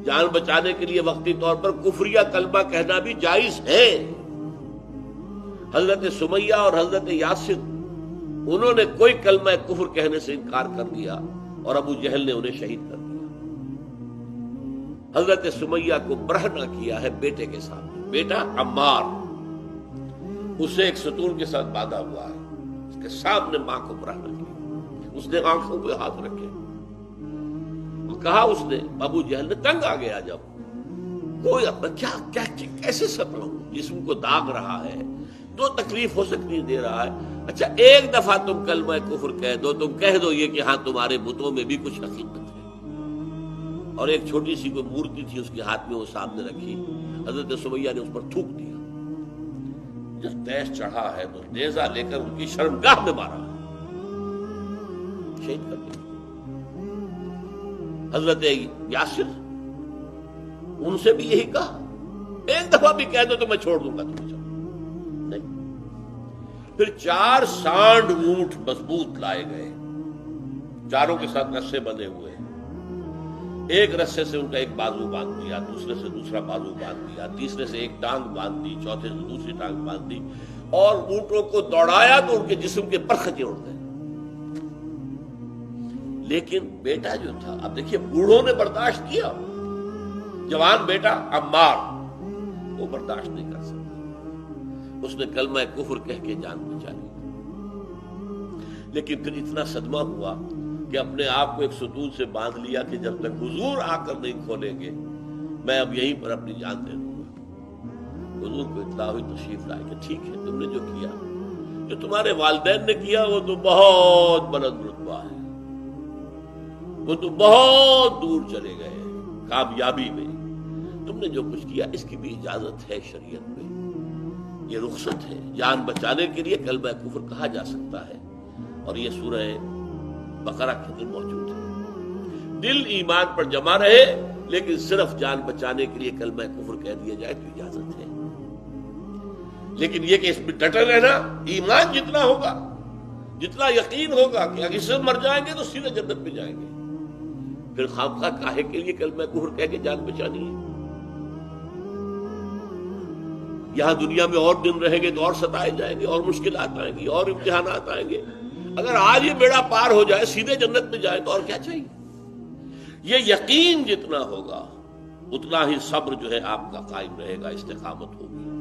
جان بچانے کے لیے وقتی طور پر کفریہ کلمہ کہنا بھی جائز ہے۔ حضرت سمیہ اور حضرت یاسر انہوں نے کوئی کلمہ کفر کہنے سے انکار کر دیا اور ابو جہل نے انہیں شہید کر دیا۔ حضرت سمیہ کو برہنہ کیا ہے بیٹے کے سامنے، بیٹا عمار اسے ایک ستون کے ساتھ باندھا ہوا ہے، اس کے سامنے ماں کو برہنہ کیا، اس نے آنکھوں پہ ہاتھ رکھے، کہا اس نے ابو جہل نے تنگ آ گیا جب کوئی کیا کیسے ستاؤں، جسم کو داغ رہا ہے تو تکلیف ہو سکتی دے رہا ہے، اچھا ایک دفعہ تم کلمہ کفر کہہ دو، تم کہہ دو یہ کہ ہاں تمہارے بتوں میں بھی کچھ حقیقت ہے۔ اور ایک چھوٹی سی کوئی مورتی تھی اس کے ہاتھ میں وہ سامنے رکھی، حضرت سمیہ نے اس پر تھوک دیا، جب تیش چڑھا ہے تو نیزہ لے کر ان کی شرمگاہ میں مارا، شہید کر دیا۔ حضرت یاسر ان سے بھی یہی کہا، ایک دفعہ بھی کہہ دو تو میں چھوڑ دوں گا تمہیں، نہیں۔ پھر 4 سانڈ اونٹ مضبوط لائے گئے، چاروں کے ساتھ رسے بندھے ہوئے، ایک رسے سے ان کا ایک بازو باندھ دیا، دوسرے سے دوسرا بازو باندھ دیا، تیسرے سے ایک ٹانگ باندھ دی، چوتھے سے دوسری ٹانگ باندھ دی، اور اونٹوں کو دوڑایا تو ان کے جسم کے پرخچے اڑ گئے۔ لیکن بیٹا جو تھا، اب دیکھیے بوڑھوں نے برداشت کیا، جوان بیٹا عمار وہ برداشت نہیں کر سکتا، اس نے کلمہ کفر کہہ کے جان بچا لی۔ لیکن پھر اتنا صدمہ ہوا کہ اپنے آپ کو ایک ستون سے باندھ لیا کہ جب تک حضور آ کر نہیں کھولیں گے میں اب یہیں پر اپنی جان دے دوں گا۔ حضور کو اطلاع ہوئی، تشریف لائے کہ ٹھیک ہے، تم نے جو کیا، جو تمہارے والدین نے کیا وہ تو بہت بلند رتبہ ہے، وہ تو بہت دور چلے گئے کامیابی میں، تم نے جو کچھ کیا اس کی بھی اجازت ہے شریعت میں، یہ رخصت ہے، جان بچانے کے لیے کلمہ کفر کہا جا سکتا ہے۔ اور یہ سورہ بقرہ کے اندر موجود ہے۔ دل ایمان پر جمع رہے لیکن صرف جان بچانے کے لیے کلمہ کفر کہہ دیا جائے تو اجازت ہے، لیکن یہ کہ اس میں ڈٹے رہنا، ایمان جتنا ہوگا، جتنا یقین ہوگا کہ اگر اس سے مر جائیں گے تو سیدھے جنت میں جائیں گے، پھر خامخواہ کاہے کے لیے کلمہ کفر کہہ کے جان بچانی ہے؟ یہاں دنیا میں اور دن رہیں گے تو اور ستائے جائیں گے، اور مشکلات آئیں گی، اور امتحانات آئیں گے، اگر آج یہ بیڑا پار ہو جائے سیدھے جنت میں جائے تو اور کیا چاہیے؟ یہ یقین جتنا ہوگا اتنا ہی صبر جو ہے آپ کا قائم رہے گا، استقامت ہوگی۔